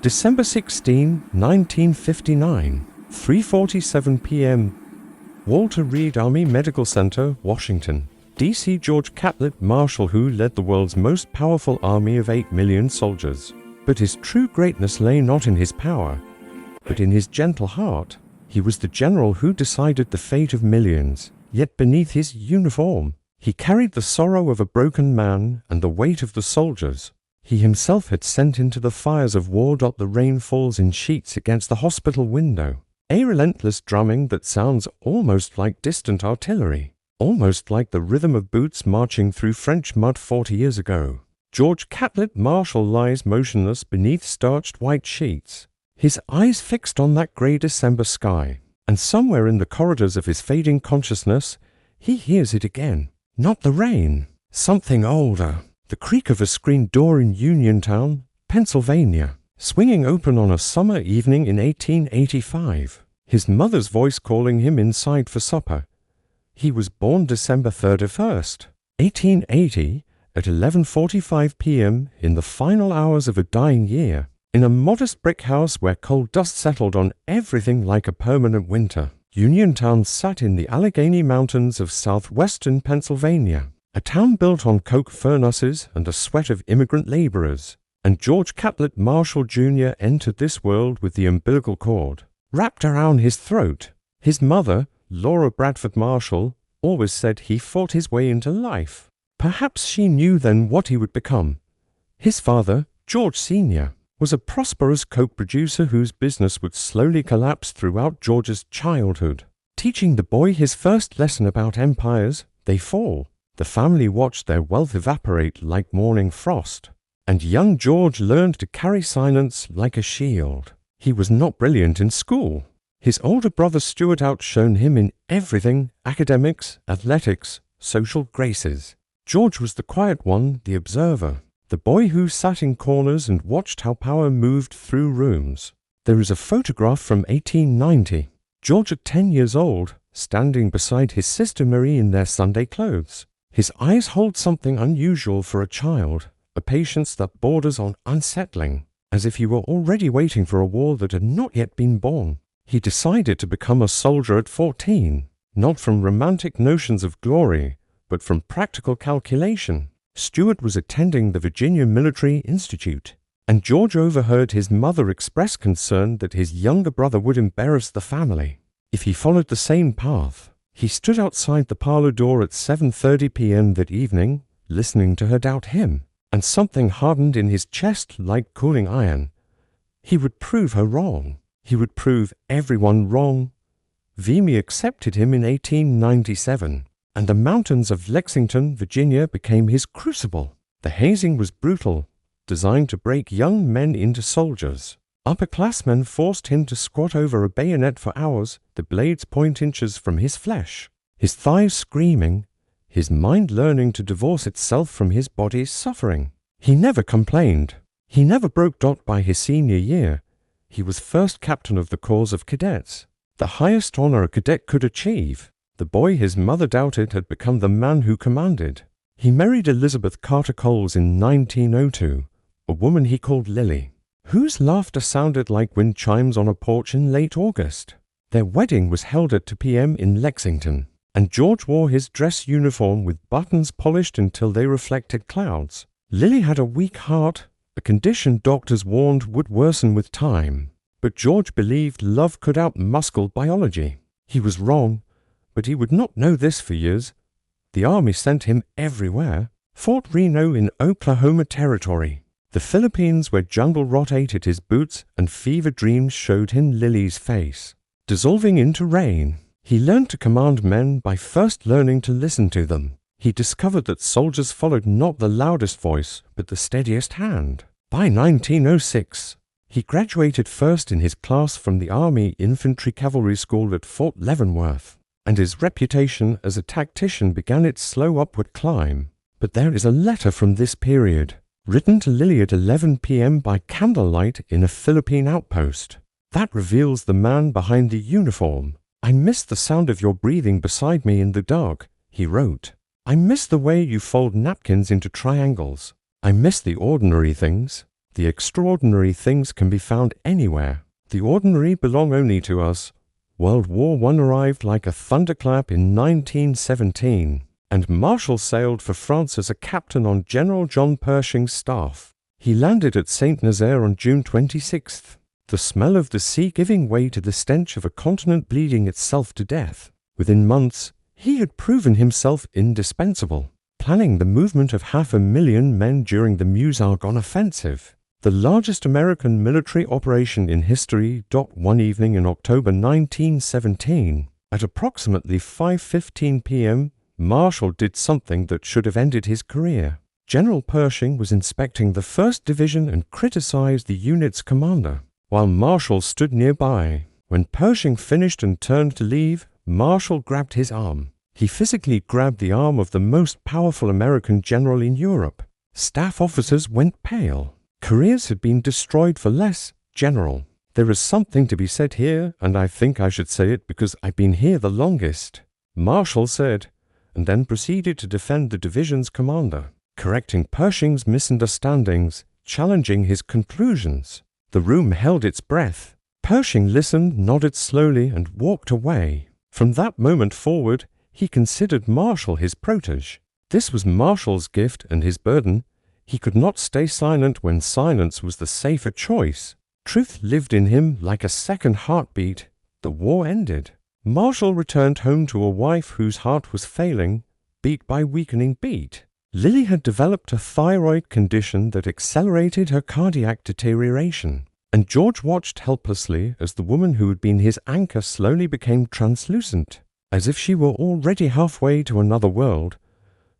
December 16, 1959, 3:47 p.m. Walter Reed Army Medical Center, Washington, D.C. George Catlett Marshall, who led the world's most powerful army of 8 million soldiers. But his true greatness lay not in his power, but in his gentle heart. He was the general who decided the fate of millions, yet beneath his uniform, he carried the sorrow of a broken man and the weight of the soldiers. He himself had sent into the fires of war. The rain falls in sheets against the hospital window. A relentless drumming that sounds almost like distant artillery, almost like the rhythm of boots marching through French mud 40 years ago. George Catlett Marshall lies motionless beneath starched white sheets, his eyes fixed on that grey December sky, and somewhere in the corridors of his fading consciousness, he hears it again. Not the rain, something older. The creak of a screen door in Uniontown, Pennsylvania, swinging open on a summer evening in 1885. His mother's voice calling him inside for supper. He was born December 31st, 1880, at 11:45 p.m. in the final hours of a dying year, in a modest brick house where coal dust settled on everything like a permanent winter. Uniontown sat in the Allegheny Mountains of southwestern Pennsylvania, a town built on coke furnaces and the sweat of immigrant laborers. And George Catlett Marshall Jr. entered this world with the umbilical cord wrapped around his throat. His mother, Laura Bradford Marshall, always said he fought his way into life. Perhaps she knew then what he would become. His father, George Sr., was a prosperous coke producer whose business would slowly collapse throughout George's childhood. Teaching the boy his first lesson about empires, they fall. The family watched their wealth evaporate like morning frost, and young George learned to carry silence like a shield. He was not brilliant in school. His older brother Stuart outshone him in everything: academics, athletics, social graces. George was the quiet one, the observer, the boy who sat in corners and watched how power moved through rooms. There is a photograph from 1890. George at 10 years old, standing beside his sister Marie in their Sunday clothes. His eyes hold something unusual for a child, a patience that borders on unsettling, as if he were already waiting for a war that had not yet been born. He decided to become a soldier at 14, not from romantic notions of glory, but from practical calculation. Stuart was attending the Virginia Military Institute, and George overheard his mother express concern that his younger brother would embarrass the family if he followed the same path. He stood outside the parlor door at 7:30 p.m. that evening, listening to her doubt him, and something hardened in his chest like cooling iron. He would prove her wrong. He would prove everyone wrong. Vimy accepted him in 1897, and the mountains of Lexington, Virginia became his crucible. The hazing was brutal, designed to break young men into soldiers. Upperclassmen forced him to squat over a bayonet for hours, the blades point inches from his flesh, his thighs screaming, his mind learning to divorce itself from his body's suffering. He never complained. He never broke. By his senior year, he was first captain of the Corps of Cadets, the highest honor a cadet could achieve. The boy his mother doubted had become the man who commanded. He married Elizabeth Carter Coles in 1902, a woman he called Lily, whose laughter sounded like wind chimes on a porch in late August. Their wedding was held at 2 p.m. in Lexington, and George wore his dress uniform with buttons polished until they reflected clouds. Lily had a weak heart, a condition doctors warned would worsen with time. But George believed love could out-muscle biology. He was wrong, but he would not know this for years. The army sent him everywhere. Fort Reno in Oklahoma Territory, the Philippines, where jungle rot ate at his boots and fever dreams showed him Lily's face, dissolving into rain. He learned to command men by first learning to listen to them. He discovered that soldiers followed not the loudest voice, but the steadiest hand. By 1906, he graduated first in his class from the Army Infantry Cavalry School at Fort Leavenworth, and his reputation as a tactician began its slow upward climb. But there is a letter from this period, written to Lily at 11 p.m. by candlelight in a Philippine outpost. That reveals the man behind the uniform. "I miss the sound of your breathing beside me in the dark," he wrote. "I miss the way you fold napkins into triangles. I miss the ordinary things. The extraordinary things can be found anywhere. The ordinary belong only to us. World War I arrived like a thunderclap in 1917, and Marshall sailed for France as a captain on General John Pershing's staff. He landed at St. Nazaire on June 26th, the smell of the sea giving way to the stench of a continent bleeding itself to death. Within months, he had proven himself indispensable, planning the movement of 500,000 men during the Meuse-Argonne offensive, the largest American military operation in history. One evening in October 1917, at approximately 5:15 p.m., Marshall did something that should have ended his career. General Pershing was inspecting the 1st Division and criticized the unit's commander, while Marshall stood nearby. When Pershing finished and turned to leave, Marshall grabbed his arm. He physically grabbed the arm of the most powerful American general in Europe. Staff officers went pale. Careers had been destroyed for less. General, there is something to be said here, and I think I should say it because I've been here the longest, Marshall said, and then proceeded to defend the division's commander, correcting Pershing's misunderstandings, challenging his conclusions. The room held its breath. Pershing listened, nodded slowly, and walked away. From that moment forward, he considered Marshall his protege. This was Marshall's gift and his burden. He could not stay silent when silence was the safer choice. Truth lived in him like a second heartbeat. The war ended. Marshall returned home to a wife whose heart was failing, beat by weakening beat. Lily had developed a thyroid condition that accelerated her cardiac deterioration, and George watched helplessly as the woman who had been his anchor slowly became translucent, as if she were already halfway to another world.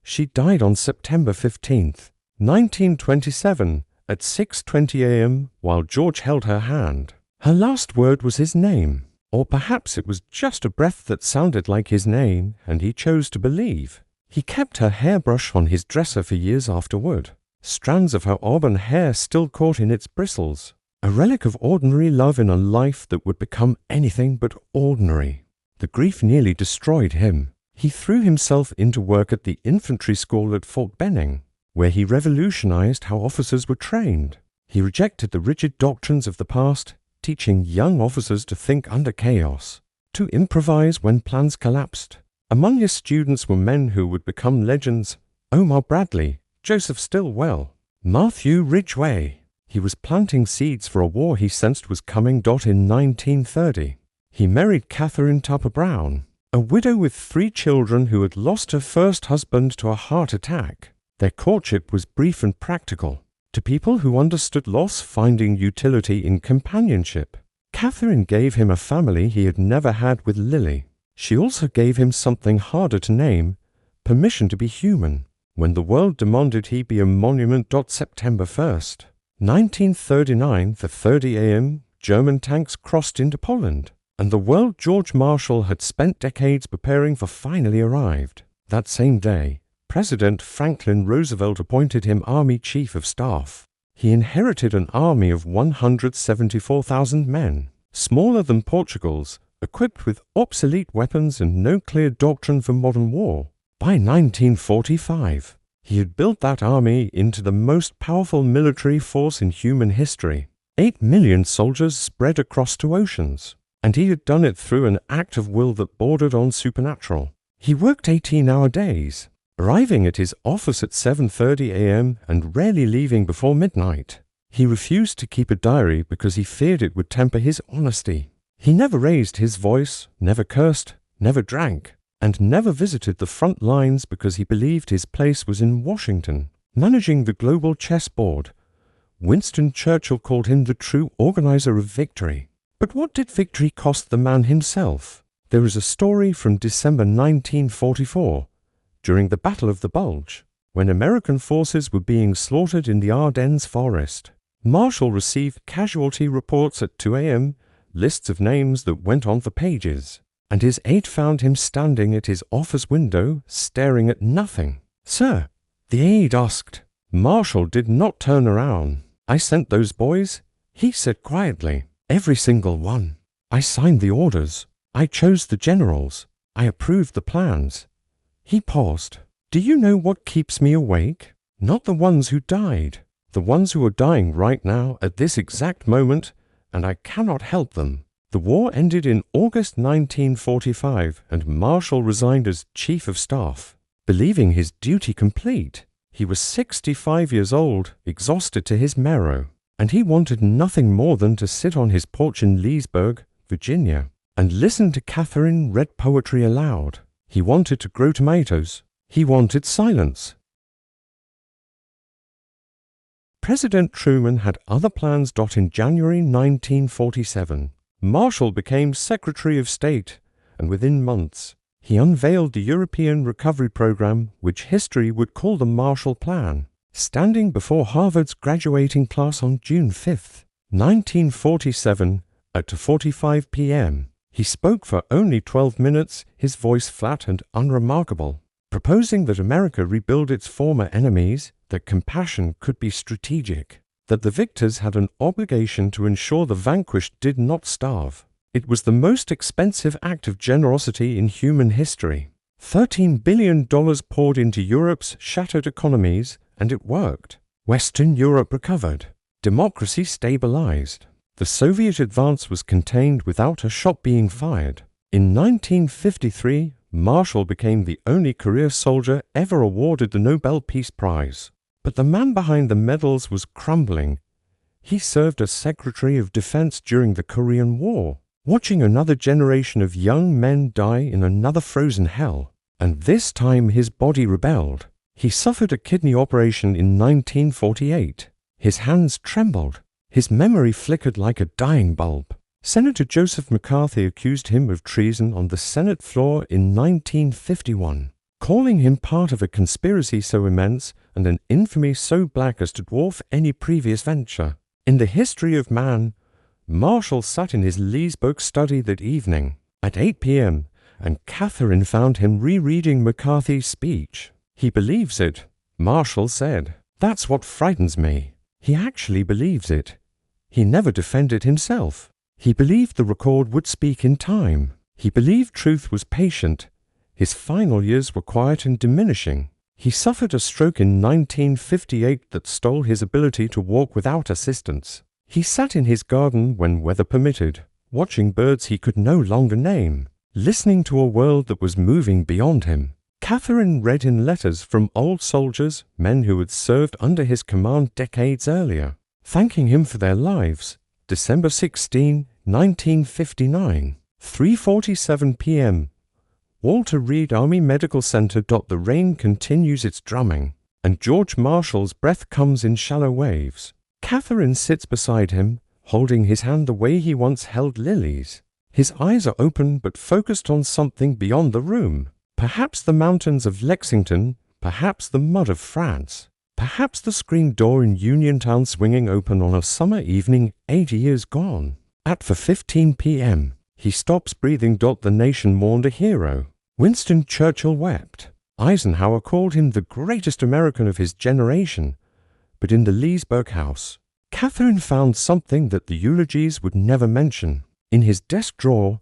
She died on September 15th, 1927, at 6:20 a.m. while George held her hand. Her last word was his name, or perhaps it was just a breath that sounded like his name, and he chose to believe. He kept her hairbrush on his dresser for years afterward, strands of her auburn hair still caught in its bristles, a relic of ordinary love in a life that would become anything but ordinary. The grief nearly destroyed him. He threw himself into work at the infantry school at Fort Benning, where he revolutionized how officers were trained. He rejected the rigid doctrines of the past, teaching young officers to think under chaos, to improvise when plans collapsed. Among his students were men who would become legends: Omar Bradley, Joseph Stilwell, Matthew Ridgway. He was planting seeds for a war he sensed was coming. In 1930, he married Catherine Tupper Brown, a widow with 3 children who had lost her first husband to a heart attack. Their courtship was brief and practical, to people who understood loss, finding utility in companionship. Catherine gave him a family he had never had with Lily. She also gave him something harder to name: permission to be human. When the world demanded he be a monument. September 1st, 1939, for 30 a.m., German tanks crossed into Poland, and the world George Marshall had spent decades preparing for finally arrived. That same day, President Franklin Roosevelt appointed him Army Chief of Staff. He inherited an army of 174,000 men, smaller than Portugal's, equipped with obsolete weapons and no clear doctrine for modern war. By 1945, he had built that army into the most powerful military force in human history. 8 million soldiers spread across 2 oceans, and he had done it through an act of will that bordered on supernatural. He worked 18-hour days, arriving at his office at 7:30 a.m. and rarely leaving before midnight. He refused to keep a diary because he feared it would temper his honesty. He never raised his voice, never cursed, never drank, and never visited the front lines because he believed his place was in Washington, managing the global chessboard. Winston Churchill called him the true organizer of victory. But what did victory cost the man himself? There is a story from December 1944, during the Battle of the Bulge, when American forces were being slaughtered in the Ardennes forest. Marshall received casualty reports at 2 a.m., lists of names that went on for pages, and his aide found him standing at his office window, staring at nothing. "Sir," the aide asked. Marshall did not turn around. "I sent those boys," he said quietly. "Every single one. I signed the orders. I chose the generals. I approved the plans." He paused. "Do you know what keeps me awake? Not the ones who died, the ones who are dying right now at this exact moment, and I cannot help them. The war ended in August 1945, and Marshall resigned as Chief of Staff, believing his duty complete. He was 65 years old, exhausted to his marrow, and he wanted nothing more than to sit on his porch in Leesburg, Virginia, and listen to Catherine read poetry aloud. He wanted to grow tomatoes. He wanted silence. President Truman had other plans. In January 1947, Marshall became Secretary of State, and within months, he unveiled the European Recovery Program, which history would call the Marshall Plan. Standing before Harvard's graduating class on June 5, 1947, at 2:45 p.m., he spoke for only 12 minutes, his voice flat and unremarkable, proposing that America rebuild its former enemies, that compassion could be strategic, that the victors had an obligation to ensure the vanquished did not starve. It was the most expensive act of generosity in human history. $13 billion poured into Europe's shattered economies, and it worked. Western Europe recovered. Democracy stabilized. The Soviet advance was contained without a shot being fired. In 1953, Marshall became the only career soldier ever awarded the Nobel Peace Prize. But the man behind the medals was crumbling. He served as Secretary of Defense during the Korean War, watching another generation of young men die in another frozen hell. And this time his body rebelled. He suffered a kidney operation in 1948. His hands trembled. His memory flickered like a dying bulb. Senator Joseph McCarthy accused him of treason on the Senate floor in 1951, calling him part of a conspiracy so immense and an infamy so black as to dwarf any previous venture. In the history of man, Marshall sat in his Leesburg study that evening at 8 p.m., and Catherine found him rereading McCarthy's speech. He believes it, Marshall said. That's what frightens me. He actually believes it. He never defended himself. He believed the record would speak in time. He believed truth was patient. His final years were quiet and diminishing. He suffered a stroke in 1958 that stole his ability to walk without assistance. He sat in his garden when weather permitted, watching birds he could no longer name, listening to a world that was moving beyond him. Catherine read him letters from old soldiers, men who had served under his command decades earlier, thanking him for their lives. December 16, 1959, 3:47 p.m. Walter Reed Army Medical Center. The rain continues its drumming, and George Marshall's breath comes in shallow waves. Catherine sits beside him, holding his hand the way he once held Lily's. His eyes are open but focused on something beyond the room. Perhaps the mountains of Lexington, perhaps the mud of France, perhaps the screen door in Uniontown swinging open on a summer evening 80 years gone. At 4:15 p.m., he stops breathing. The nation mourned a hero. Winston Churchill wept. Eisenhower called him the greatest American of his generation. But in the Leesburg house, Catherine found something that the eulogies would never mention. In his desk drawer,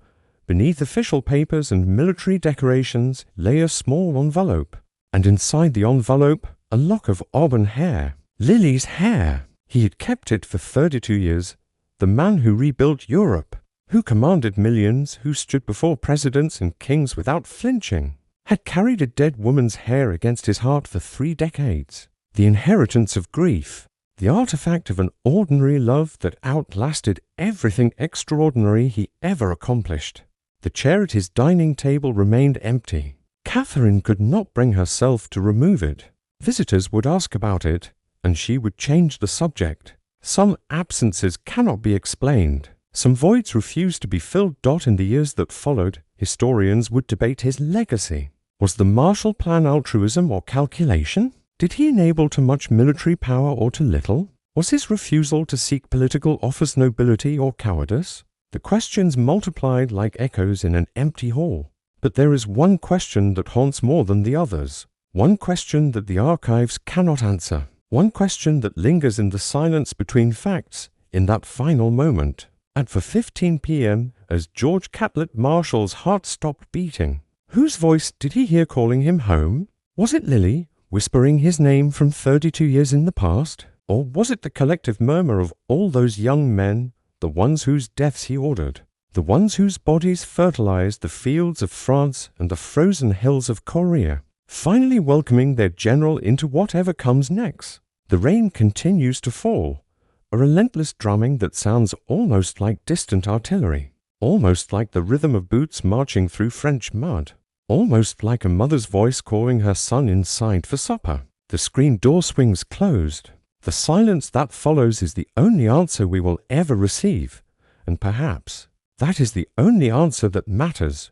beneath official papers and military decorations, lay a small envelope, and inside the envelope, a lock of auburn hair. Lily's hair! He had kept it for 32 years. The man who rebuilt Europe, who commanded millions, who stood before presidents and kings without flinching, had carried a dead woman's hair against his heart for 3 decades. The inheritance of grief, the artifact of an ordinary love that outlasted everything extraordinary he ever accomplished. The chair at his dining table remained empty. Catherine could not bring herself to remove it. Visitors would ask about it, and she would change the subject. Some absences cannot be explained. Some voids refused to be filled. In the years that followed, historians would debate his legacy. Was the Marshall Plan altruism or calculation? Did he enable to much military power or to little? Was his refusal to seek political office nobility or cowardice? The questions multiplied like echoes in an empty hall. But there is one question that haunts more than the others. One question that the archives cannot answer. One question that lingers in the silence between facts in that final moment. At 4:15 p.m., as George Catlett Marshall's heart stopped beating, whose voice did he hear calling him home? Was it Lily, whispering his name from 32 years in the past? Or was it the collective murmur of all those young men, the ones whose deaths he ordered, the ones whose bodies fertilized the fields of France and the frozen hills of Korea, finally welcoming their general into whatever comes next? The rain continues to fall, a relentless drumming that sounds almost like distant artillery, almost like the rhythm of boots marching through French mud, almost like a mother's voice calling her son inside for supper. The screen door swings closed. The silence that follows is the only answer we will ever receive, and perhaps that is the only answer that matters.